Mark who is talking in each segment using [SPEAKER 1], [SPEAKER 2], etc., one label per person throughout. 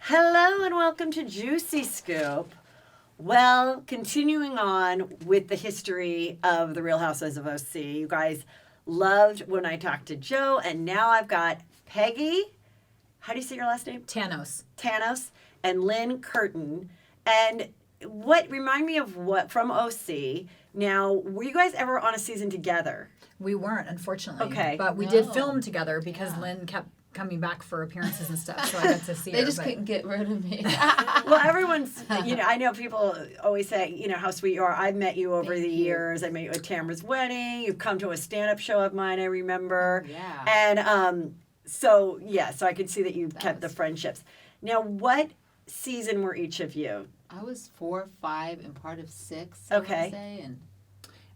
[SPEAKER 1] Hello and welcome to Juicy Scoop. Well, continuing on with the history of the Real Housewives of OC. You guys loved when I talked to Joe, and now I've got Peggy. How do you say your last name?
[SPEAKER 2] Tanous.
[SPEAKER 1] Tanous and Lynne Curtin. And remind me of what from OC. Now, were you guys ever on a season together?
[SPEAKER 2] We weren't, unfortunately.
[SPEAKER 1] Okay.
[SPEAKER 2] But we did film together because Lynn kept coming back for appearances and stuff, so I got to see her.
[SPEAKER 3] They just couldn't get rid of me.
[SPEAKER 1] Well, everyone's, I know people always say, how sweet you are. I've met you over the years. I met you at Tamara's wedding. You've come to a stand-up show of mine, I remember.
[SPEAKER 3] Yeah.
[SPEAKER 1] And so I could see that you kept the friendships. Now, what season were each of you?
[SPEAKER 3] I was 4, 5, and part of 6.
[SPEAKER 1] Okay.
[SPEAKER 3] I would say, and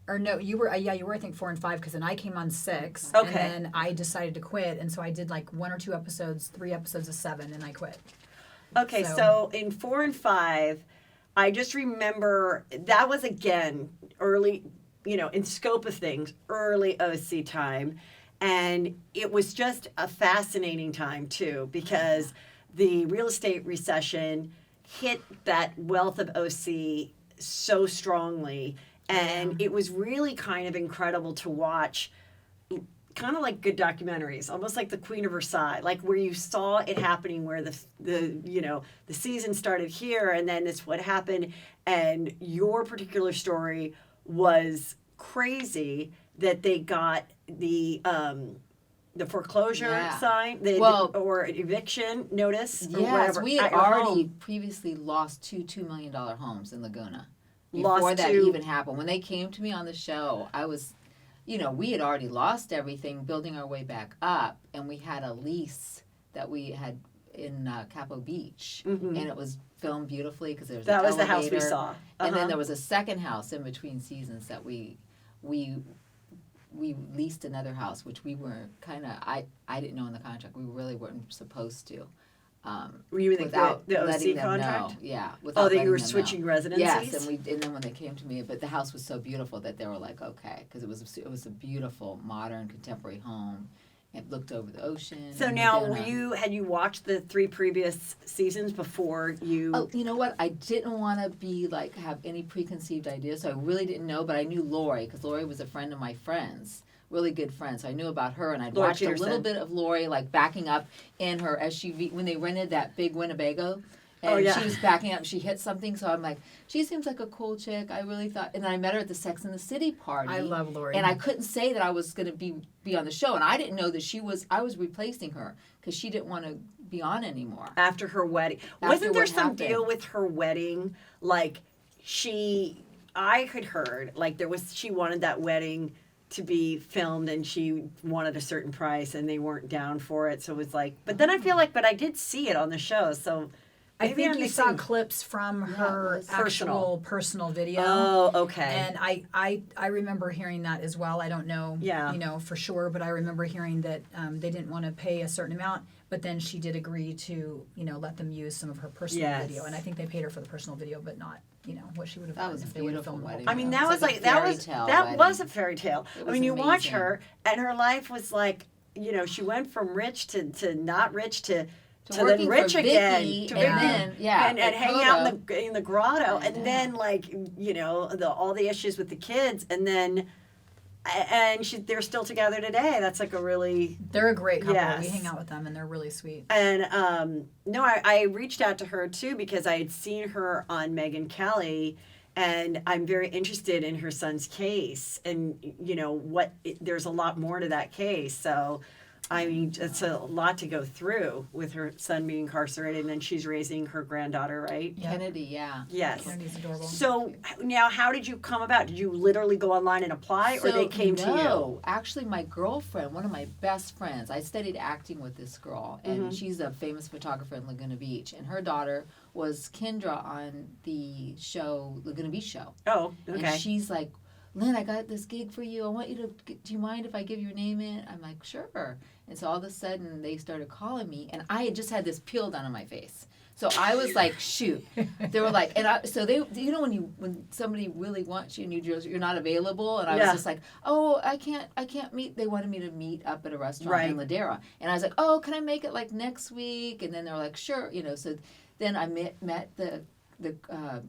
[SPEAKER 2] Or no, you were, I think 4 and 5, because then I came on 6.
[SPEAKER 1] Okay.
[SPEAKER 2] And then I decided to quit, and so I did like 1 or 2 episodes, 3 episodes of 7, and I quit.
[SPEAKER 1] Okay, so in 4 and 5, I just remember that was, again, early, in scope of things, early OC time. And it was just a fascinating time, too, because the real estate recession hit that wealth of OC so strongly. And it was really kind of incredible to watch, kind of like good documentaries, almost like The Queen of Versailles, like where you saw it happening, where the season started here, and then it's what happened. And your particular story was crazy that they got the foreclosure sign, or eviction notice, or whatever.
[SPEAKER 3] We had already previously lost two $2 million homes in Laguna. Before that even happened. When they came to me on the show, I was, we had already lost everything, building our way back up, and we had a lease that we had in Capo Beach, and it was filmed beautifully because there was
[SPEAKER 1] that was the house we saw,
[SPEAKER 3] and then there was a second house in between seasons that we leased another house, which we were kind of I didn't know in the contract we really weren't supposed to.
[SPEAKER 1] Were you in the OC contract?
[SPEAKER 3] Know. Yeah.
[SPEAKER 1] That you were switching residencies?
[SPEAKER 3] Yes, and then when they came to me, but the house was so beautiful that they were like, okay, because it was a beautiful, modern, contemporary home. It looked over the ocean.
[SPEAKER 1] So now, had you watched the 3 previous seasons before you?
[SPEAKER 3] Oh, you know what? I didn't want to have any preconceived ideas, so I really didn't know. But I knew Lori because Lori was a friend of my friends. Really good friend, so I knew about her, and I'd watched a little bit of Lori backing up in her SUV when they rented that big Winnebago, and she was backing up. She hit something, so I'm like, she seems like a cool chick. I really thought, and then I met her at the Sex and the City party.
[SPEAKER 2] I love Lori,
[SPEAKER 3] and I couldn't say that I was going to be on the show, and I didn't know that I was replacing her because she didn't want to be on anymore
[SPEAKER 1] after her wedding. Wasn't there some deal with her wedding? I had heard she wanted that wedding to be filmed, and she wanted a certain price, and they weren't down for it. So it was but then I feel but I did see it on the show. So
[SPEAKER 2] I think you saw clips from her actual personal video.
[SPEAKER 1] Oh, okay.
[SPEAKER 2] And I remember hearing that as well. I don't know, for sure, but I remember hearing that they didn't want to pay a certain amount, but then she did agree to, let them use some of her personal video. And I think they paid her for the personal video, but not, what she would have done if they would have filmed
[SPEAKER 3] wedding.
[SPEAKER 1] I mean, that was that was a fairy tale. I mean, you watch her, and her life was she went from rich to not rich to then rich again, to
[SPEAKER 3] and
[SPEAKER 1] hang out in the grotto, and then all the issues with the kids, and then they're still together today. That's
[SPEAKER 2] they're a great couple. Yes. We hang out with them, and they're really sweet.
[SPEAKER 1] And I reached out to her too because I had seen her on Megyn Kelly, and I'm very interested in her son's case, and there's a lot more to that case, so. I mean, it's a lot to go through with her son being incarcerated, and then she's raising her granddaughter, right?
[SPEAKER 3] Kennedy, yeah.
[SPEAKER 1] Yes.
[SPEAKER 2] Kennedy's adorable.
[SPEAKER 1] So now, how did you come about? Did you literally go online and apply, or they came to you?
[SPEAKER 3] No, actually, my girlfriend, one of my best friends, I studied acting with this girl, and she's a famous photographer in Laguna Beach, and her daughter was Kendra on the show, Laguna Beach Show.
[SPEAKER 1] Oh, okay.
[SPEAKER 3] And she's like, Lynn, I got this gig for you. I want you to, do you mind if I give your name in? I'm like, sure. And so all of a sudden they started calling me, and I had just had this peel down on my face. So I was like, shoot. They were like, so they, you know, when somebody really wants you and you're not available, and I was just like, oh, I can't meet. They wanted me to meet up at a restaurant in Ladera, and I was like, oh, can I make it like next week? And then they were like, sure, you know. So then I met the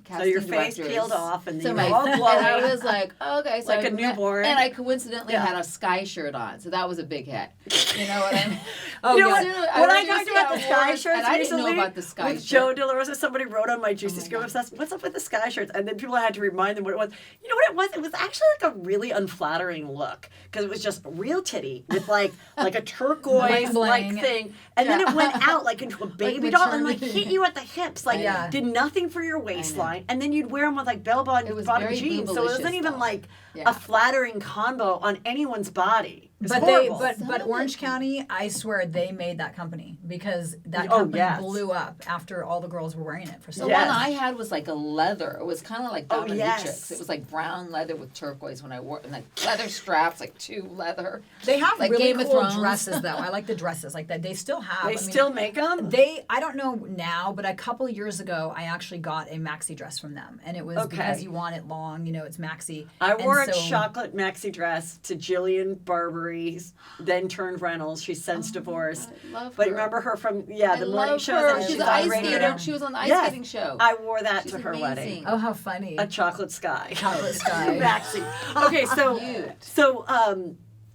[SPEAKER 3] casting
[SPEAKER 1] so your face
[SPEAKER 3] directors.
[SPEAKER 1] peeled off and
[SPEAKER 3] so
[SPEAKER 1] you were all glowing.
[SPEAKER 3] And I was like, okay, so
[SPEAKER 1] like
[SPEAKER 3] a
[SPEAKER 1] newborn.
[SPEAKER 3] And I coincidentally had a Sky shirt on, so that was a big hit. You know what I mean?
[SPEAKER 1] You know what? When I talked about the Sky shirts
[SPEAKER 3] and I didn't know
[SPEAKER 1] recently,
[SPEAKER 3] about the Sky
[SPEAKER 1] with
[SPEAKER 3] shirt.
[SPEAKER 1] Joe DeLarosa, somebody wrote on my Juicy Scoop Obsessed, what's up with the Sky shirts? And then people had to remind them what it was. You know what it was? It was actually like a really unflattering look, because it was just real titty with like a turquoise like thing, and then it went out like into a baby doll and like hit you at the hips, like did nothing for your waistline, and then you'd wear them with like bell-bottom bottom jeans, so it wasn't even like a flattering combo on anyone's body.
[SPEAKER 2] But Orange County, I swear they made that company, because that company blew up after all the girls were wearing it for so long.
[SPEAKER 3] The one I had was like a leather. It was kind of like dominatrix. It was like brown leather with turquoise when I wore it, and like leather straps, like two leather.
[SPEAKER 2] They have
[SPEAKER 3] like
[SPEAKER 2] really
[SPEAKER 3] Game
[SPEAKER 2] cool
[SPEAKER 3] of Thrones
[SPEAKER 2] dresses though. I like the dresses like that. They still have.
[SPEAKER 1] They still make them?
[SPEAKER 2] I don't know now, but a couple of years ago, I actually got a maxi dress from them, and it was because you want it long. You know, it's maxi.
[SPEAKER 1] I wore a chocolate maxi dress to Jillian Barbary's, then turned Reynolds. She's since divorced.
[SPEAKER 3] I love her.
[SPEAKER 1] But remember her from the morning shows?
[SPEAKER 3] Her.
[SPEAKER 1] And
[SPEAKER 3] She's an ice skater. She was on the ice skating show.
[SPEAKER 1] I wore that
[SPEAKER 3] She's
[SPEAKER 1] to her
[SPEAKER 3] amazing.
[SPEAKER 1] wedding.
[SPEAKER 2] Oh, how funny!
[SPEAKER 1] A chocolate sky.
[SPEAKER 2] Chocolate sky.
[SPEAKER 1] maxi. Okay,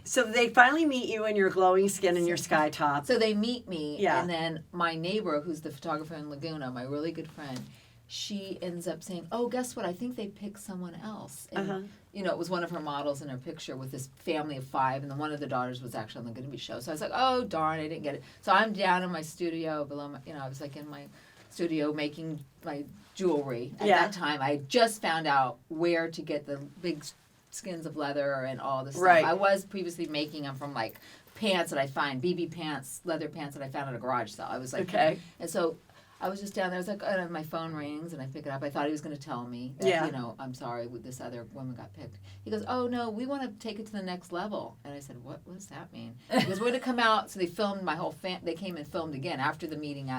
[SPEAKER 1] so they finally meet you in your glowing skin and your sky top.
[SPEAKER 3] So they meet me, and then my neighbor, who's the photographer in Laguna, my really good friend, she ends up saying, oh, guess what? I think they picked someone else. And, you know, it was one of her models in her picture with this family of 5, and then one of the daughters was actually on the Gonna Be show. So I was like, oh, darn, I didn't get it. So I'm down in my studio below my, I was like in my studio making my jewelry. At that time, I just found out where to get the big skins of leather and all this stuff. I was previously making them from like pants that I find, BB pants, leather pants that I found at a garage sale. I was like, and so I was just down there. I was like, oh, my phone rings, and I pick it up. I thought he was going to tell me that, you know, I'm sorry, this other woman got picked. He goes, oh, no, we want to take it to the next level. And I said, what does that mean? He goes, we're going to come out. So they filmed my whole they came and filmed again after the meeting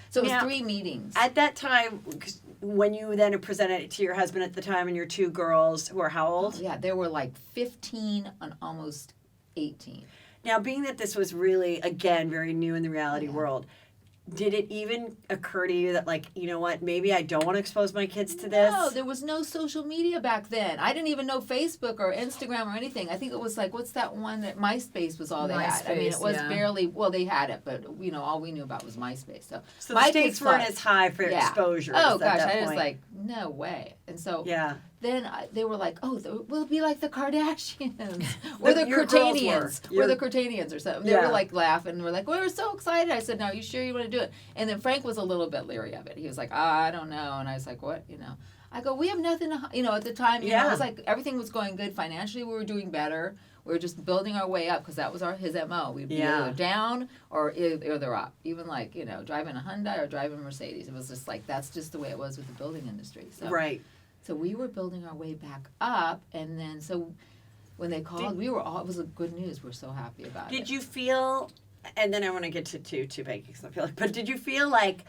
[SPEAKER 3] so it was 3 meetings.
[SPEAKER 1] At that time, when you then presented it to your husband at the time and your 2 girls, who are how old?
[SPEAKER 3] Yeah, they were like 15 and almost 18.
[SPEAKER 1] Now, being that this was really, again, very new in the reality world, did it even occur to you that, like, you know what, maybe I don't want to expose my kids to this?
[SPEAKER 3] No, there was no social media back then. I didn't even know Facebook or Instagram or anything. I think it was like, what's that one that MySpace was all they had? I mean, it was barely, well, they had it, but, you know, all we knew about was MySpace. So
[SPEAKER 1] the stakes weren't as high for exposure.
[SPEAKER 3] Oh, gosh, I was like, no way. And so then they were like, oh, we'll be like the Kardashians. We're the Curtanians. We're the Curtanians or something. They were like laughing. And we're like, we're so excited. I said, no, are you sure you want to do it? And then Frank was a little bit leery of it. He was like, I don't know. And I was like, what? You know, I go, we have nothing to, you know, at the time, you know, it was like everything was going good. Financially, we were doing better. We were just building our way up because that was his MO. We'd be either down or either up. Even like, you know, driving a Hyundai or driving a Mercedes. It was just like, that's just the way it was with the building industry. So, so we were building our way back up. And then, so when they called, it was a good news. We're so happy about it.
[SPEAKER 1] Did you feel, and then I want to get to two Peggy, because I feel like, but did you feel like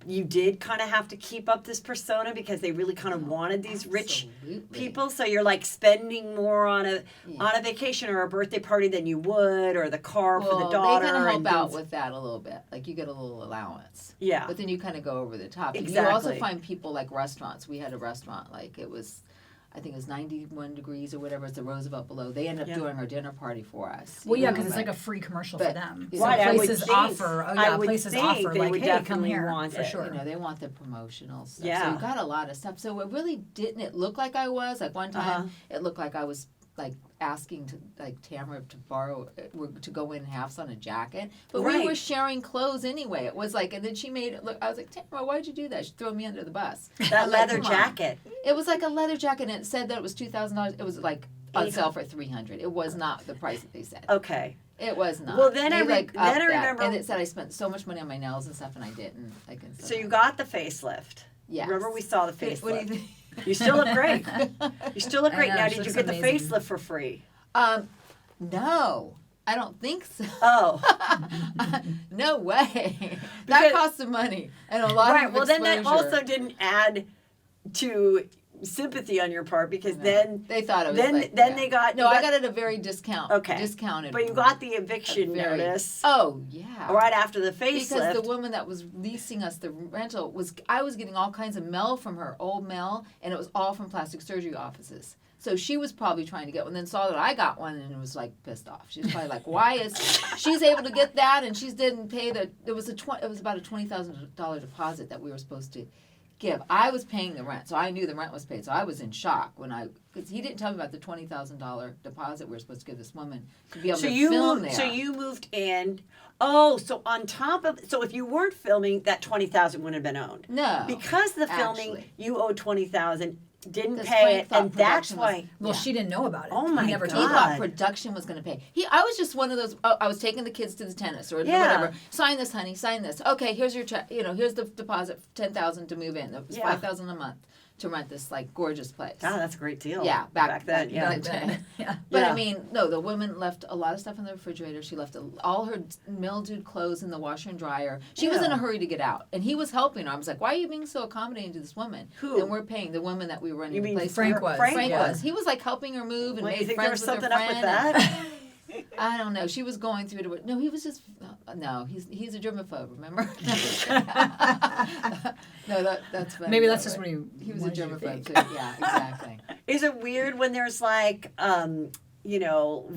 [SPEAKER 1] you did kind of have to keep up this persona because they really kind of wanted these rich people? So you're like spending more on a vacation or a birthday party than you would, or the car for the daughter.
[SPEAKER 3] They kind of help out with that a little bit. Like you get a little allowance. Yeah. But then you kind of go over the top. Exactly. You also find people like restaurants. We had a restaurant, like it was, I think it was 91 degrees or whatever. It's the Roosevelt below. They end up doing our dinner party for us.
[SPEAKER 2] Well, yeah, because it's like a free commercial for them.
[SPEAKER 1] Right,
[SPEAKER 2] places offer. Places offer. Like, hey, come here.
[SPEAKER 1] Want
[SPEAKER 2] for sure.
[SPEAKER 3] You know, they want the promotional stuff. Yeah. So we got a lot of stuff. So it really didn't. It looked like I was. Like one time, it looked like I was like asking to like Tamara to borrow to go in halves on a jacket, but we were sharing clothes anyway. It was like, and then she made it look. I was like, Tamara, why'd you do that? She threw me under the bus.
[SPEAKER 1] That leather jacket.
[SPEAKER 3] It was like a leather jacket, and it said that it was $2,000. It was like on sale for $300. It was not the price that they said.
[SPEAKER 1] Okay.
[SPEAKER 3] It was not.
[SPEAKER 1] Well, then I remember,
[SPEAKER 3] and it said I spent so much money on my nails and stuff, and I didn't.
[SPEAKER 1] So you got the facelift.
[SPEAKER 3] Yes.
[SPEAKER 1] Remember we saw the facelift.
[SPEAKER 3] What do you think?
[SPEAKER 1] You still look great. You still look great.
[SPEAKER 2] Know,
[SPEAKER 1] now, did you get the facelift for free?
[SPEAKER 3] No. I don't think so.
[SPEAKER 1] Oh.
[SPEAKER 3] No way. That costs some money and a lot of exposure.
[SPEAKER 1] Well, then that also didn't add to sympathy on your part, because then
[SPEAKER 3] they thought it was
[SPEAKER 1] then they got
[SPEAKER 3] I got it at a very discounted.
[SPEAKER 1] But you got the eviction notice.
[SPEAKER 3] Oh yeah.
[SPEAKER 1] Right after the facelift.
[SPEAKER 3] Because the woman that was leasing us the rental I was getting all kinds of mail from her, old mail, and it was all from plastic surgery offices. So she was probably trying to get one, then saw that I got one and was like pissed off. She was probably like, "Why is she's able to get that and she didn't pay the?" It was about a $20,000 deposit that we were supposed to give. I was paying the rent, so I knew the rent was paid. So I was in shock because he didn't tell me about the $20,000 deposit we were supposed to give this woman to be able to film there.
[SPEAKER 1] So you moved in. Oh, so on top of if you weren't filming, that $20,000 wouldn't have been owned.
[SPEAKER 3] No,
[SPEAKER 1] because the filming you owed $20,000. Didn't pay it, and that's why.
[SPEAKER 2] She didn't know about it.
[SPEAKER 1] Oh my
[SPEAKER 2] God!
[SPEAKER 1] He
[SPEAKER 3] thought production was going to pay. I was just one of those. I was taking the kids to the tennis or whatever. Sign this, honey. Sign this. Okay, here's your check. Here's the deposit, $10,000 to move in. It was $5,000 a month to rent this gorgeous place.
[SPEAKER 1] God, that's a great deal.
[SPEAKER 3] Yeah, back then.
[SPEAKER 1] Yeah.
[SPEAKER 3] But I mean, no, the woman left a lot of stuff in the refrigerator. She left all her mildewed clothes in the washer and dryer. She was in a hurry to get out, and he was helping her. I was like, "Why are you being so accommodating to this woman?"
[SPEAKER 1] Who?
[SPEAKER 3] And we're paying the woman that we were running the place.
[SPEAKER 2] Frank was.
[SPEAKER 3] Frank was. He was like helping her move and made friends with her friend.
[SPEAKER 1] Something up with that?
[SPEAKER 3] I don't know. She was going through it. No, he was just he's a germaphobe. Remember? No, that's funny.
[SPEAKER 2] Maybe that's just
[SPEAKER 3] what
[SPEAKER 2] when
[SPEAKER 3] he was a germaphobe too. Yeah, exactly.
[SPEAKER 1] Is it weird when there's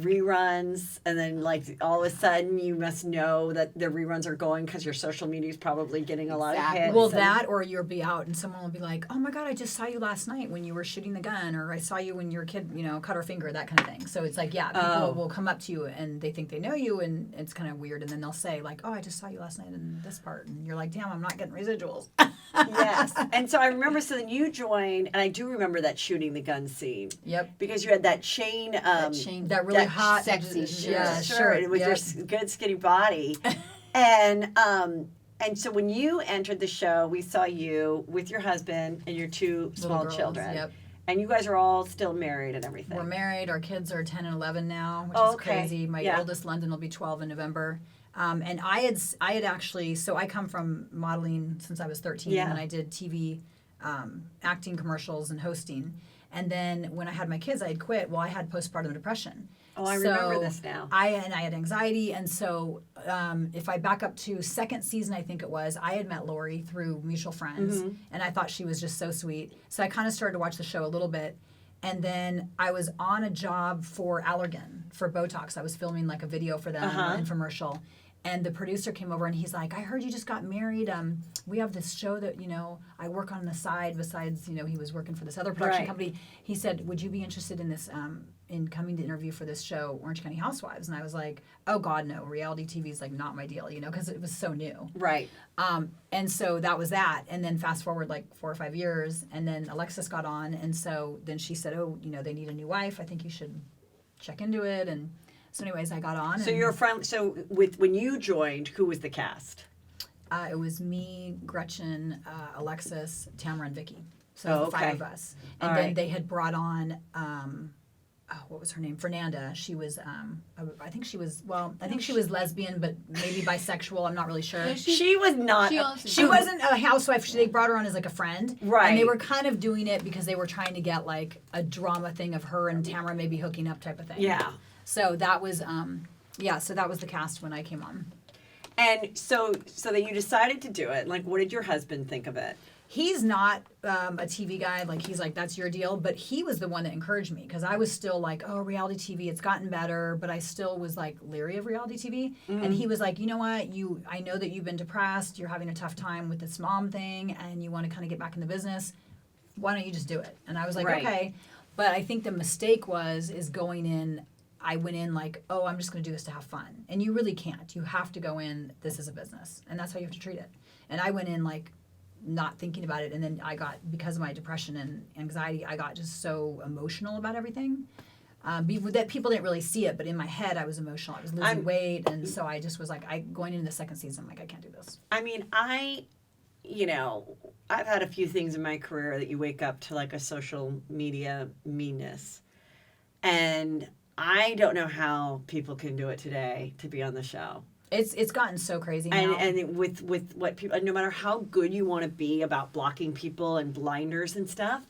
[SPEAKER 1] reruns, and then all of a sudden you must know that the reruns are going because your social media is probably getting a lot of hits?
[SPEAKER 2] Well, that, or you'll be out and someone will be like, "Oh my God, I just saw you last night when you were shooting the gun," or "I saw you when your kid, cut her finger," that kind of thing. So it's people will come up to you and they think they know you, and it's kind of weird, and then they'll say "Oh, I just saw you last night in this part," and you're like, "Damn, I'm not getting residuals."
[SPEAKER 1] Yes. And so I remember, then you joined, and I do remember that shooting the gun scene.
[SPEAKER 2] Yep.
[SPEAKER 1] Because you had that chain,
[SPEAKER 2] that really hot,
[SPEAKER 3] sexy shirt.
[SPEAKER 1] Yeah, shirt with your good skinny body. And so when you entered the show, we saw you with your husband and your two small children.
[SPEAKER 2] Yep.
[SPEAKER 1] And you guys are all still married and everything.
[SPEAKER 2] We're married. Our kids are 10 and 11 now, which is crazy. My oldest, London, will be 12 in November. And I had actually, so I come from modeling since I was 13, and I did TV, acting, commercials, and hosting. And then when I had my kids, I had quit. Well, I had postpartum depression.
[SPEAKER 1] Oh, I remember this now.
[SPEAKER 2] I had anxiety, and so if I back up to second season, I think it was, I had met Lori through mutual friends, and I thought she was just so sweet. So I kind of started to watch the show a little bit, and then I was on a job for Allergan for Botox. I was filming a video for them, an infomercial. And the producer came over and he's like, "I heard you just got married. We have this show that, I work on the side besides, he was working for this other production company." He said, "Would you be interested in this, in coming to interview for this show, Orange County Housewives?" And I was like, "Oh God, no. Reality TV is not my deal, because it was so new."
[SPEAKER 1] Right.
[SPEAKER 2] And so that was that. And then fast forward 4 or 5 years, and then Alexis got on. And so then she said, "Oh, they need a new wife. I think you should check into it." And so anyways, I got on.
[SPEAKER 1] So you're from, when you joined, who was the cast?
[SPEAKER 2] It was me, Gretchen, Alexis, Tamara, and Vicky. So the 5 of us. And then they had brought on, what was her name? Fernanda. She was, I think she was lesbian, but maybe bisexual. I'm not really sure.
[SPEAKER 1] She was not.
[SPEAKER 2] She wasn't a housewife. They brought her on as a friend.
[SPEAKER 1] Right.
[SPEAKER 2] And they were kind of doing it because they were trying to get a drama thing of her and Tamara maybe hooking up type of thing.
[SPEAKER 1] Yeah.
[SPEAKER 2] So that was, so that was the cast when I came on.
[SPEAKER 1] And so then you decided to do it. What did your husband think of it?
[SPEAKER 2] He's not a TV guy. He's like, "That's your deal." But he was the one that encouraged me because I was still "Oh, reality TV, it's gotten better." But I still was leery of reality TV. Mm-hmm. And he was like, "You know what? I know that you've been depressed. You're having a tough time with this mom thing and you want to kind of get back in the business. Why don't you just do it?" And I was like, "Okay." But I think the mistake is going in. I went in "Oh, I'm just going to do this to have fun." And you really can't. You have to go in, this is a business. And that's how you have to treat it. And I went in not thinking about it. And then I got, because of my depression and anxiety, I got just so emotional about everything. That people didn't really see it, but in my head I was emotional. I was losing weight. And so I just was going into the second season, I'm I can't do this.
[SPEAKER 1] I mean, I've had a few things in my career that you wake up to a social media meanness. And I don't know how people can do it today to be on the show.
[SPEAKER 2] It's gotten so crazy now.
[SPEAKER 1] And with what people, no matter how good you want to be about blocking people and blinders and stuff,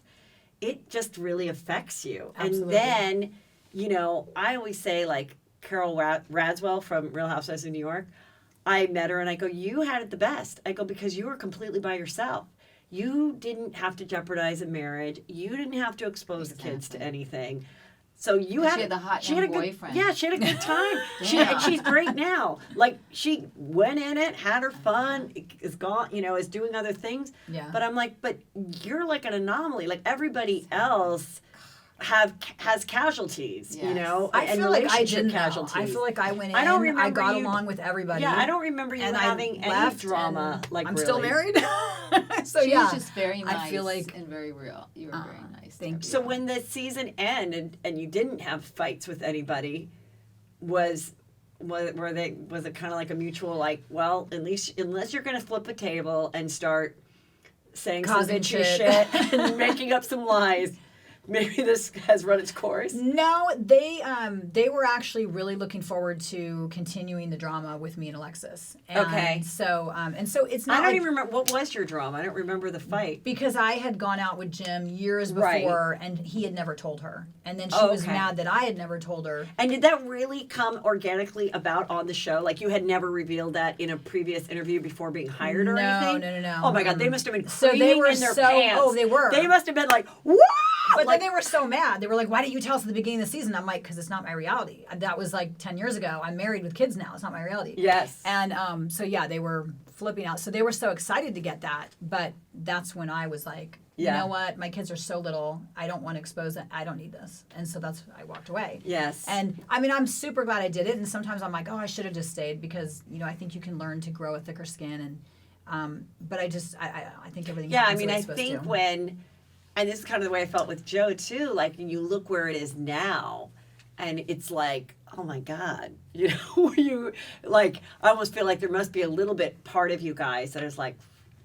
[SPEAKER 1] it just really affects you.
[SPEAKER 2] Absolutely.
[SPEAKER 1] And then, you know, I always say, like, Carol Radswell from Real Housewives of New York, I met her and I go, you had it the best. I go, because you were completely by yourself. You didn't have to jeopardize a marriage. You didn't have to expose kids to anything. So you had,
[SPEAKER 3] she had the hot
[SPEAKER 1] she
[SPEAKER 3] young
[SPEAKER 1] had a good,
[SPEAKER 3] boyfriend.
[SPEAKER 1] Yeah, she had a good time. She's great now. Like, she went in it, had her fun, is gone, you know, is doing other things.
[SPEAKER 2] Yeah.
[SPEAKER 1] But I'm like, but you're like an anomaly. Like, everybody else has casualties, you know,
[SPEAKER 2] I
[SPEAKER 1] and
[SPEAKER 2] feel like I
[SPEAKER 1] relationship
[SPEAKER 2] didn't.
[SPEAKER 1] casualties.
[SPEAKER 2] I feel like I went in.
[SPEAKER 1] I don't remember
[SPEAKER 2] I got
[SPEAKER 1] you,
[SPEAKER 2] along with everybody.
[SPEAKER 1] Yeah, I don't remember you having any drama. Like,
[SPEAKER 2] I'm
[SPEAKER 1] really.
[SPEAKER 2] still married. So
[SPEAKER 3] she
[SPEAKER 2] yeah,
[SPEAKER 3] was just very nice.
[SPEAKER 2] I feel like
[SPEAKER 3] and very real. You were very nice.
[SPEAKER 2] Thank you.
[SPEAKER 1] So when the season ended and you didn't have fights with anybody, was it kind of like a mutual, like, well, at least unless you're going to flip a table and start saying
[SPEAKER 2] Causing
[SPEAKER 1] some shit and making up some lies, maybe this has run its course?
[SPEAKER 2] No, they were actually really looking forward to continuing the drama with me and Alexis. And
[SPEAKER 1] Okay.
[SPEAKER 2] So it's not.
[SPEAKER 1] I don't even remember, what was your drama? I don't remember the fight.
[SPEAKER 2] Because I had gone out with Jim years before, and he had never told her, and then she was mad that I had never told her.
[SPEAKER 1] And did that really come organically about on the show? Like, you had never revealed that in a previous interview before being hired or anything?
[SPEAKER 2] No.
[SPEAKER 1] Oh my God, they must have been
[SPEAKER 2] So they were
[SPEAKER 1] in their
[SPEAKER 2] so.
[SPEAKER 1] pants.
[SPEAKER 2] Oh, they were.
[SPEAKER 1] They must have been like, what?
[SPEAKER 2] But
[SPEAKER 1] Like,
[SPEAKER 2] then they were so mad. They were like, why didn't you tell us at the beginning of the season? I'm like, because it's not my reality. That was like 10 years ago. I'm married with kids now. It's not my reality.
[SPEAKER 1] yes.
[SPEAKER 2] And so, yeah, they were flipping out. So they were so excited to get that. But that's when I was like, you know what? My kids are so little. I don't want to expose it. I don't need this. And so I walked away.
[SPEAKER 1] Yes.
[SPEAKER 2] And I mean, I'm super glad I did it. And sometimes I'm like, oh, I should have just stayed because, you know, I think you can learn to grow a thicker skin. And but I think everything happens the way it's supposed
[SPEAKER 1] think
[SPEAKER 2] to.
[SPEAKER 1] And this is kind of the way I felt with Joe too, like, you look where it is now and it's like, oh my God, you know, you like, I almost feel like there must be a little bit part of you guys that is like,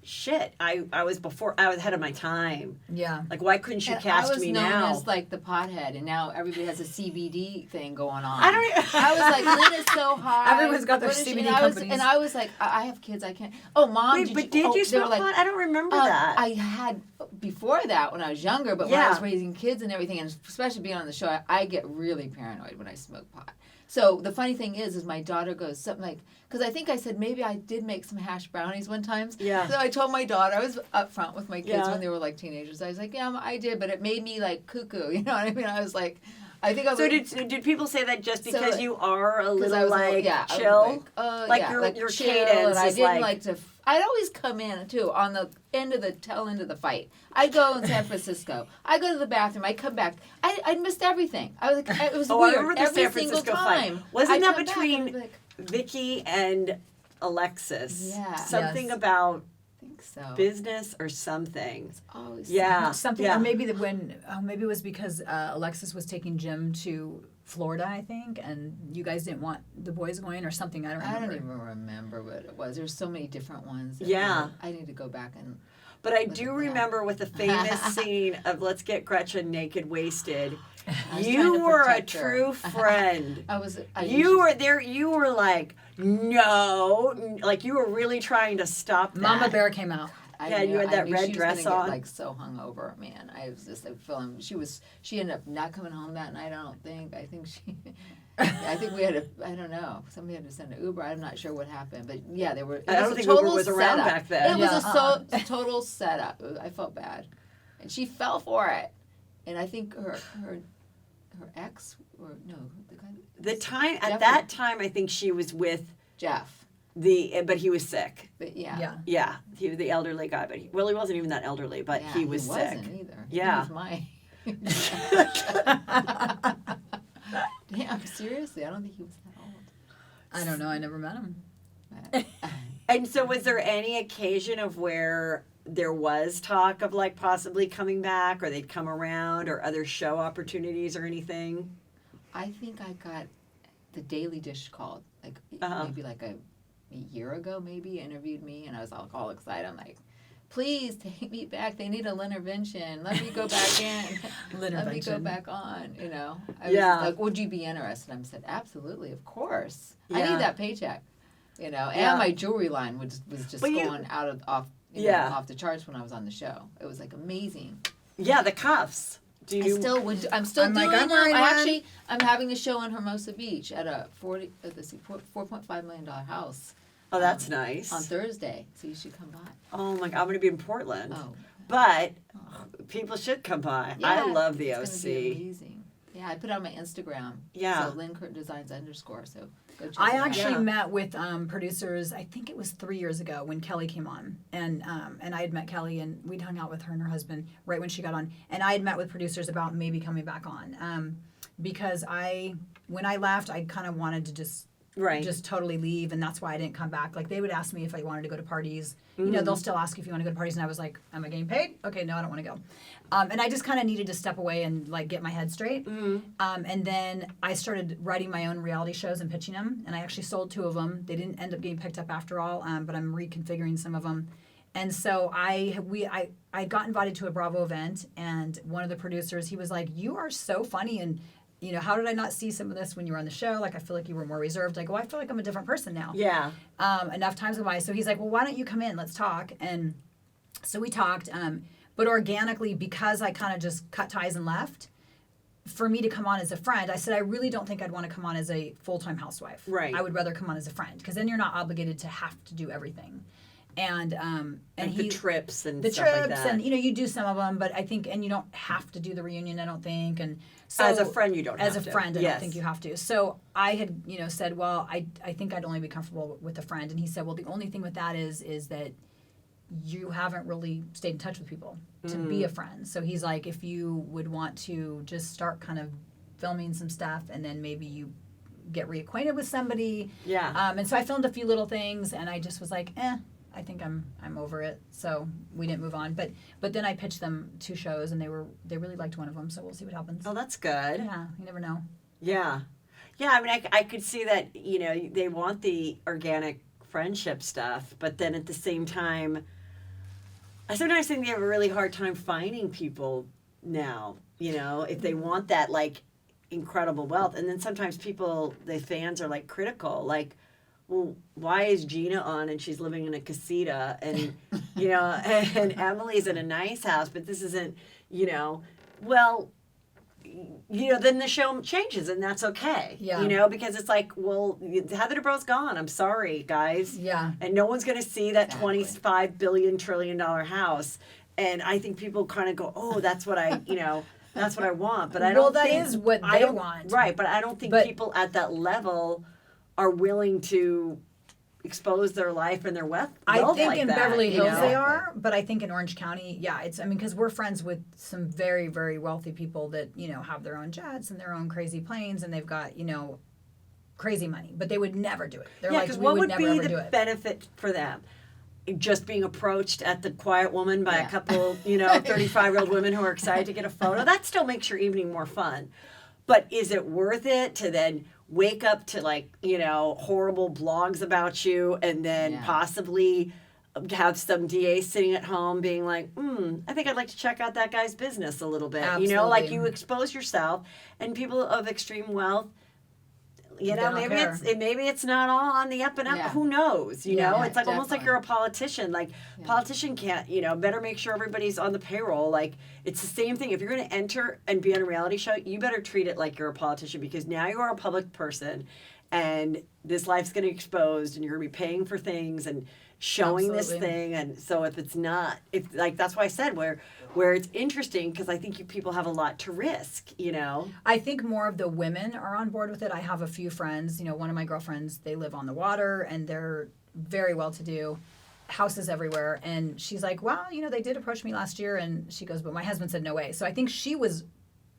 [SPEAKER 1] shit, I was ahead of my time.
[SPEAKER 2] Yeah.
[SPEAKER 1] Like, why couldn't you cast me now?
[SPEAKER 3] I was known as like the pothead, and now everybody has a CBD thing going on.
[SPEAKER 1] I
[SPEAKER 3] was like, Lynn is so hot.
[SPEAKER 2] Everyone's got their CBD companies.
[SPEAKER 3] And I was like, I have kids, I can't. Oh, Mom,
[SPEAKER 1] did you smoke pot? I don't remember that.
[SPEAKER 3] I had before that when I was younger, but when I was raising kids and everything, and especially being on the show, I get really paranoid when I smoke pot. So the funny thing is my daughter goes something like, because I think I said maybe I did make some hash brownies one time.
[SPEAKER 1] Yeah.
[SPEAKER 3] So I told my daughter, I was up front with my kids when they were like teenagers. I was like, yeah, I did, but it made me like cuckoo. You know what I mean? I was like, I think I was.
[SPEAKER 1] So did people say that just because you are a little like
[SPEAKER 3] chill?
[SPEAKER 1] Your
[SPEAKER 3] chill,
[SPEAKER 1] cadence
[SPEAKER 3] and I
[SPEAKER 1] is
[SPEAKER 3] didn't
[SPEAKER 1] like
[SPEAKER 3] to. I'd always come in too on the tail end of the fight. I'd go in San Francisco. I go to the bathroom. I come back. I missed everything. I was like, it was weird.
[SPEAKER 1] I remember the
[SPEAKER 3] Every
[SPEAKER 1] San Francisco
[SPEAKER 3] single time.
[SPEAKER 1] fight. Wasn't that
[SPEAKER 3] I'd come
[SPEAKER 1] between
[SPEAKER 3] back, like,
[SPEAKER 1] Vicky and Alexis?
[SPEAKER 3] Yeah.
[SPEAKER 1] Something
[SPEAKER 2] Yes.
[SPEAKER 1] about
[SPEAKER 3] I think so.
[SPEAKER 1] business or something.
[SPEAKER 3] Always
[SPEAKER 2] Something,
[SPEAKER 1] yeah.
[SPEAKER 2] or maybe maybe it was because Alexis was taking Jim to Florida, I think, and you guys didn't want the boys going or something. I don't even
[SPEAKER 3] remember what it was. There's so many different ones. I need to go back and.
[SPEAKER 1] But I do remember with the famous scene of let's get Gretchen naked, wasted. You were a true friend. You were there. You were like, no, like you were really trying to stop that.
[SPEAKER 2] Mama Bear came out.
[SPEAKER 1] You had that red dress on.
[SPEAKER 3] Get, like, so hungover, man. I was just like feeling. She ended up not coming home that night. I think we had I don't know. Somebody had to send an Uber. I'm not sure what happened, but yeah, they were.
[SPEAKER 1] I don't think Uber was around back then.
[SPEAKER 3] It was a total setup. I felt bad, and she fell for it. And I think her ex or no, the guy.
[SPEAKER 1] At that time, I think she was with
[SPEAKER 3] Jeff.
[SPEAKER 1] But he was sick.
[SPEAKER 3] But
[SPEAKER 1] he was the elderly guy, but he wasn't even that elderly, but he was sick.
[SPEAKER 3] He wasn't either.
[SPEAKER 1] Yeah.
[SPEAKER 3] He was Damn, seriously, I don't think he was that old.
[SPEAKER 2] I don't know. I never met him.
[SPEAKER 1] And so was there any occasion of where there was talk of like possibly coming back or they'd come around or other show opportunities or anything?
[SPEAKER 3] I think I got the Daily Dish called maybe like a year ago, maybe interviewed me, and I was all excited. I'm like, please take me back. They need a Lynne intervention. Let me go back in. Let me go back on, you know. I was like, would you be interested? I said, absolutely, of course. I need that paycheck, you know. And my jewelry line was just going off the charts when I was on the show. It was like amazing.
[SPEAKER 1] Yeah, the cuffs.
[SPEAKER 3] I'm still doing them. I'm having a show in Hermosa Beach at a $4.5 million house.
[SPEAKER 1] Oh, that's nice.
[SPEAKER 3] On Thursday, so you should come by.
[SPEAKER 1] Oh my God, I'm going to be in Portland. Oh. But people should come by. Yeah, I love the OC.
[SPEAKER 3] It's going to be amazing. Yeah, I put it on my Instagram.
[SPEAKER 1] Yeah.
[SPEAKER 3] So Lynne Curtin Designs _ so go check
[SPEAKER 2] I actually met with producers, I think it was 3 years ago when Kelly came on. And I had met Kelly and we'd hung out with her and her husband right when she got on. And I had met with producers about maybe coming back on. Because when I left, I kind of wanted to just totally leave, and that's why I didn't come back. Like, they would ask me if I wanted to go to parties. You know, they'll still ask if you want to go to parties, and I was like, am I getting paid? Okay, no, I don't want to go. And I just kind of needed to step away and, like, get my head straight. And then I started writing my own reality shows and pitching them, and I actually sold 2 of them. They didn't end up getting picked up after all, but I'm reconfiguring some of them. And so I got invited to a Bravo event, and one of the producers, he was like, you are so funny, and you know, how did I not see some of this when you were on the show? Like, I feel like you were more reserved. I go, I feel like I'm a different person now.
[SPEAKER 1] Yeah.
[SPEAKER 2] Enough times go by. So he's like, well, why don't you come in? Let's talk. And so we talked. But organically, because I kind of just cut ties and left, for me to come on as a friend, I said, I really don't think I'd want to come on as a full-time housewife.
[SPEAKER 1] Right.
[SPEAKER 2] I would rather come on as a friend, because then you're not obligated to have to do everything. And
[SPEAKER 1] the trips and
[SPEAKER 2] stuff like that. And, you know, you do some of them, but I think, and you don't have to do the reunion, I don't think. And so
[SPEAKER 1] as a friend, you don't have to.
[SPEAKER 2] As a friend, I don't think you have to. So I had, you know, said, well, I think I'd only be comfortable with a friend. And he said, well, the only thing with that is that you haven't really stayed in touch with people to be a friend. So he's like, if you would want to just start kind of filming some stuff, and then maybe you get reacquainted with somebody.
[SPEAKER 1] Yeah.
[SPEAKER 2] And so I filmed a few little things, and I just was like, I think I'm over it. So we didn't move on. But then I pitched them 2 shows, and they really liked one of them. So we'll see what happens.
[SPEAKER 1] Oh, that's good.
[SPEAKER 2] Yeah, you never know.
[SPEAKER 1] Yeah. Yeah, I mean, I could see that, you know, they want the organic friendship stuff, but then at the same time, I sometimes think they have a really hard time finding people now, you know, if they want that, like, incredible wealth. And then sometimes the fans are, like, critical, like, well, why is Gina on and she's living in a casita, and, you know, and Emily's in a nice house, but this isn't, you know, well, you know, then the show changes, and that's okay.
[SPEAKER 2] Yeah.
[SPEAKER 1] You know, because it's like, well, Heather Dubrow's gone. I'm sorry, guys.
[SPEAKER 2] Yeah.
[SPEAKER 1] And no one's going to see that $25 billion trillion house. And I think people kind of go, oh, that's what I, you know, that's what I want. But I don't think.
[SPEAKER 2] Well, that is what they want.
[SPEAKER 1] Right. But I don't think people at that level are willing to expose their life and their wealth.
[SPEAKER 2] I think
[SPEAKER 1] like
[SPEAKER 2] in
[SPEAKER 1] that,
[SPEAKER 2] Beverly Hills
[SPEAKER 1] know?
[SPEAKER 2] they are, but I think in Orange County, because we're friends with some very, very wealthy people that, you know, have their own jets and their own crazy planes, and they've got, you know, crazy money, but they would never do it. They're like, we would never ever do it.
[SPEAKER 1] What would be the benefit for them? Just being approached at the Quiet Woman by a couple, you know, 35-year-old women who are excited to get a photo. That still makes your evening more fun. But is it worth it to then wake up to, like, you know, horrible blogs about you, and then possibly have some DA sitting at home being like, I think I'd like to check out that guy's business a little bit.
[SPEAKER 2] Absolutely.
[SPEAKER 1] You know, like, you expose yourself, and people of extreme wealth, you know, maybe it's not all on the up and up. Who knows? You know, it's like almost like you're a politician. Like, politician can't, you know, better make sure everybody's on the payroll. Like, it's the same thing. If you're going to enter and be on a reality show, you better treat it like you're a politician, because now you are a public person, and this life's going to be exposed, and you're going to be paying for things and showing this thing. And so if it's not, like, that's why I said where it's interesting, because I think people have a lot to risk, you know.
[SPEAKER 2] I think more of the women are on board with it. I have a few friends, you know, one of my girlfriends, they live on the water, and they're very well-to-do, houses everywhere. And she's like, well, you know, they did approach me last year, and she goes, but my husband said no way. So I think she was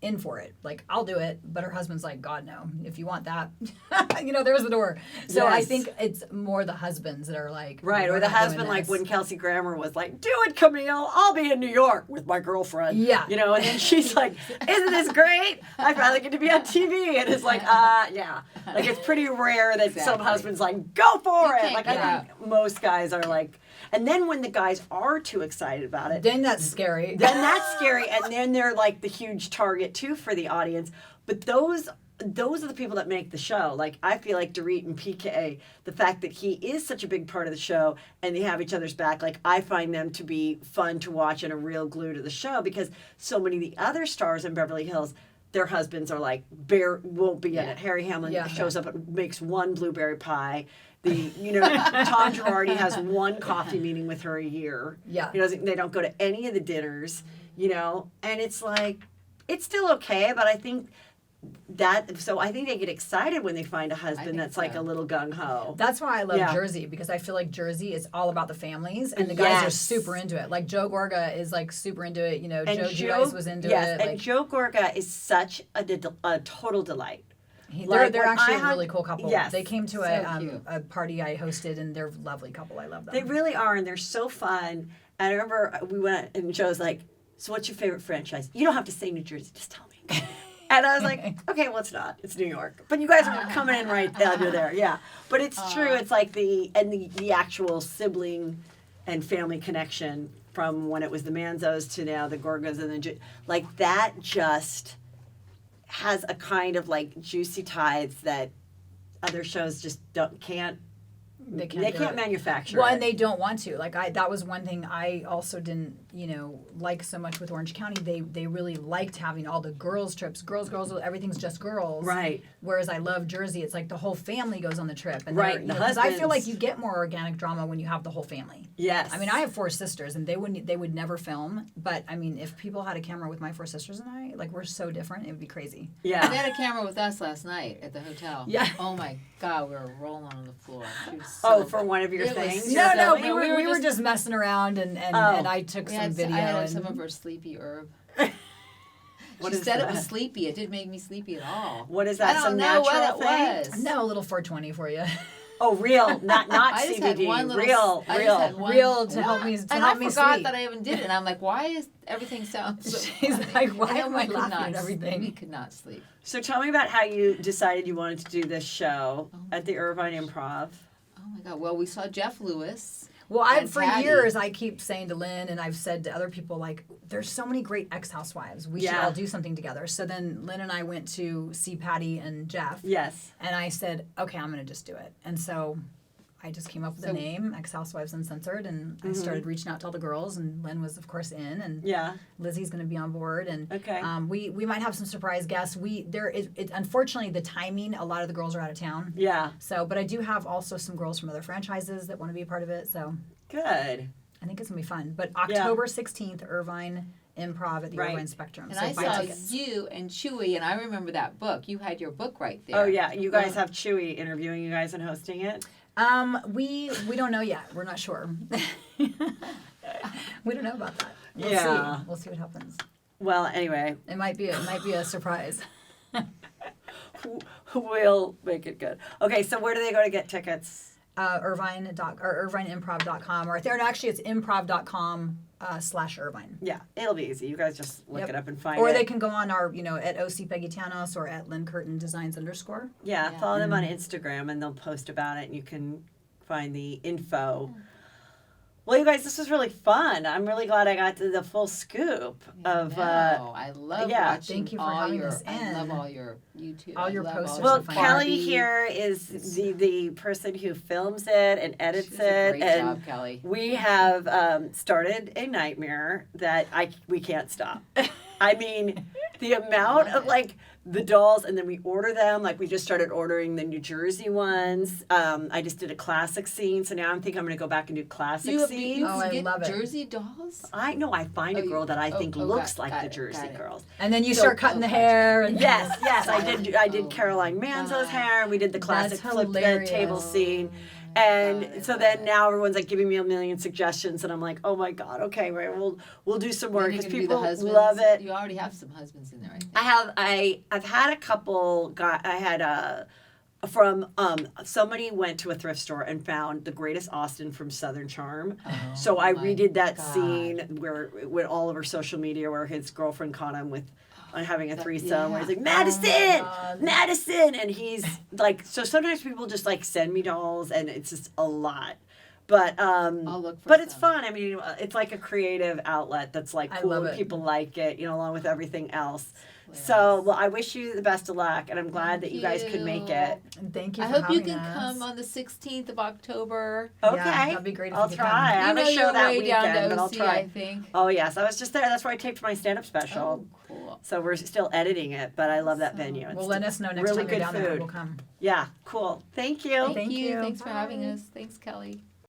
[SPEAKER 2] in for it. Like, I'll do it. But her husband's like, God, no. If you want that, you know, there's the door. So I think it's more the husbands that are like.
[SPEAKER 1] Right. Or the husband, like when Kelsey Grammer was like, do it, Camille. I'll be in New York with my girlfriend.
[SPEAKER 2] Yeah.
[SPEAKER 1] You know, and then she's like, isn't this great? I finally get to be on TV. And it's like, yeah. Like, it's pretty rare that some husband's like, go for it. Like, I think most guys are like, And then when the guys are too excited about it,
[SPEAKER 2] then that's scary.
[SPEAKER 1] And then they're like the huge target too for the audience. But those are the people that make the show. Like, I feel like Dorit and PK, the fact that he is such a big part of the show and they have each other's back, like, I find them to be fun to watch and a real glue to the show, because so many of the other stars in Beverly Hills, their husbands are like, won't be in it. Harry Hamlin shows up and makes one blueberry pie. Tom Girardi has one coffee meeting with her a year.
[SPEAKER 2] Yeah.
[SPEAKER 1] They don't go to any of the dinners, and it's like, it's still okay, but I think they get excited when they find a husband that's like a little gung-ho.
[SPEAKER 2] That's why I love Jersey, because I feel like Jersey is all about the families, and the guys are super into it. Like, Joe Gorga is like super into it. Joe Giudice was into it.
[SPEAKER 1] Yes, and Joe Gorga is such a total delight.
[SPEAKER 2] They're actually a really cool couple.
[SPEAKER 1] Yes,
[SPEAKER 2] they came to a party I hosted, and they're a lovely couple. I love them.
[SPEAKER 1] They really are, and they're so fun. And I remember we went, and Joe's like, "So what's your favorite franchise?" You don't have to say New Jersey, just tell me. And I was like, okay, well, it's not. It's New York. But you guys are coming in right under there. Yeah. But it's true. It's like the actual sibling and family connection from when it was the Manzos to now the Gorgas and the... Like, that just has a kind of, like, juicy tithes that other shows just can't They can't manufacture
[SPEAKER 2] well,
[SPEAKER 1] it.
[SPEAKER 2] and they don't want to. Like, that was one thing I also didn't, like so much with Orange County. They really liked having all the girls trips. Girls, everything's just girls.
[SPEAKER 1] Right.
[SPEAKER 2] Whereas I love Jersey. It's like the whole family goes on the trip. And
[SPEAKER 1] right.
[SPEAKER 2] Because I feel like you get more organic drama when you have the whole family.
[SPEAKER 1] Yes.
[SPEAKER 2] I mean, I have 4 sisters, and they would never film. But, I mean, if people had a camera with my 4 sisters and I, like, we're so different, it would be crazy.
[SPEAKER 1] Yeah.
[SPEAKER 3] They had a camera with us last night at the hotel.
[SPEAKER 2] Yeah.
[SPEAKER 3] Oh, my God. We were rolling on the floor.
[SPEAKER 1] For one of your things?
[SPEAKER 2] No, we were just messing around, and I took some video.
[SPEAKER 3] I had some of her sleepy herb. She said it was sleepy. It didn't make me sleepy at all.
[SPEAKER 1] What is that?
[SPEAKER 3] I don't know what it was.
[SPEAKER 2] No, a little 420 for you.
[SPEAKER 1] Oh, real, not
[SPEAKER 3] I just
[SPEAKER 1] CBD.
[SPEAKER 3] Had one little,
[SPEAKER 2] real to help me.
[SPEAKER 3] I forgot that I even did it. And I'm like, why is everything sound so?
[SPEAKER 2] She's like, why am I laughing at everything?
[SPEAKER 3] We could not sleep.
[SPEAKER 1] So tell me about how you decided you wanted to do this show at the Irvine Improv.
[SPEAKER 3] Oh my God! Well, we saw Jeff Lewis.
[SPEAKER 2] Well, for years, I keep saying to Lynn, and I've said to other people, like, there's so many great ex-housewives. We should all do something together. So then Lynn and I went to see Patty and Jeff.
[SPEAKER 1] Yes.
[SPEAKER 2] And I said, okay, I'm going to just do it. And so I just came up with the name, Ex-Housewives Uncensored, and I started reaching out to all the girls, and Lynn was, of course, in, and Lizzie's going to be on board, and we might have some surprise guests. Unfortunately, the timing, a lot of the girls are out of town.
[SPEAKER 1] Yeah.
[SPEAKER 2] So, but I do have also some girls from other franchises that want to be a part of it, so.
[SPEAKER 1] Good.
[SPEAKER 2] I think it's going to be fun. But October 16th, Irvine Improv at the Irvine Spectrum.
[SPEAKER 3] And I saw you and Chewy, and I remember that book. You had your book right there.
[SPEAKER 1] Oh, yeah. You guys have Chewy interviewing you guys and hosting it?
[SPEAKER 2] We don't know yet. We're not sure. We don't know about that. We'll see. We'll see what happens.
[SPEAKER 1] Well, anyway,
[SPEAKER 2] it might be a surprise.
[SPEAKER 1] We'll make it good. Okay, so where do they go to get tickets?
[SPEAKER 2] Irvineimprov.com, or actually it's improv.com/Irvine.
[SPEAKER 1] Yeah, it'll be easy. You guys just look it up and find it.
[SPEAKER 2] Or they can go on our, at OC Peggy Tanous or at Lynne Curtin Designs _.
[SPEAKER 1] Yeah, follow them on Instagram and they'll post about it and you can find the info. Well, you guys, this was really fun. I'm really glad I got to the full scoop of.
[SPEAKER 3] I love watching.
[SPEAKER 2] Thank you for having us in.
[SPEAKER 3] I love all your YouTube.
[SPEAKER 2] All your posters.
[SPEAKER 1] Well, Kelly here is the person who films it and edits it.
[SPEAKER 3] Great job, Kelly.
[SPEAKER 1] We have started a nightmare that we can't stop. I mean, the amount of the dolls, and then we order them. Like, we just started ordering the New Jersey ones. I just did a classic scene, so now I'm going to go back and do classic scenes.
[SPEAKER 3] I
[SPEAKER 2] love it.
[SPEAKER 3] Jersey dolls?
[SPEAKER 1] I find a girl that I think looks like the Jersey girls.
[SPEAKER 2] And then you start cutting the hair. And
[SPEAKER 1] yes, I did Caroline Manzo's hair, and we did the classic flip the table scene. And so then now everyone's giving me a million suggestions, and I'm like, oh my God, okay, right, we'll do some more because people love it.
[SPEAKER 3] You already have some husbands in there, I think.
[SPEAKER 1] I've had a couple. I had from somebody went to a thrift store and found the greatest Austin from Southern Charm. So I redid that scene where with all over social media where his girlfriend caught him with. Having a threesome where he's like, Madison, and he's like, so sometimes people just send me dolls and it's just a lot, But
[SPEAKER 3] I'll look for
[SPEAKER 1] but it's
[SPEAKER 3] some.
[SPEAKER 1] fun. I mean, it's like a creative outlet that's like
[SPEAKER 2] I
[SPEAKER 1] cool
[SPEAKER 2] love
[SPEAKER 1] and
[SPEAKER 2] it.
[SPEAKER 1] people like it, you know, along with everything else.
[SPEAKER 3] Yes.
[SPEAKER 1] So, well, I wish you the best of luck, and I'm glad that you guys could make it.
[SPEAKER 2] And thank you
[SPEAKER 3] I
[SPEAKER 2] for
[SPEAKER 3] hope you
[SPEAKER 2] having
[SPEAKER 3] can
[SPEAKER 2] us.
[SPEAKER 3] come on the 16th of October.
[SPEAKER 1] Okay,
[SPEAKER 2] Yeah, that'd be great if
[SPEAKER 1] I'll
[SPEAKER 2] you could
[SPEAKER 1] try.
[SPEAKER 2] come.
[SPEAKER 1] I have a show
[SPEAKER 3] you're
[SPEAKER 1] that
[SPEAKER 3] way down
[SPEAKER 1] weekend,
[SPEAKER 3] to
[SPEAKER 1] but I'll
[SPEAKER 3] OC,
[SPEAKER 1] try.
[SPEAKER 3] I think.
[SPEAKER 1] Oh yes, I was just there. That's where I taped my stand-up special.
[SPEAKER 3] Oh, cool.
[SPEAKER 1] So we're still editing it, but I love that venue.
[SPEAKER 2] Well,
[SPEAKER 1] It's
[SPEAKER 2] let us know next
[SPEAKER 1] really
[SPEAKER 2] time you're
[SPEAKER 1] good
[SPEAKER 2] down there.
[SPEAKER 1] food.
[SPEAKER 2] We'll come.
[SPEAKER 1] Yeah, cool. Thank you.
[SPEAKER 3] Thank you.
[SPEAKER 2] you.
[SPEAKER 3] Thanks for having
[SPEAKER 2] Bye.
[SPEAKER 3] us. Thanks, Kelly.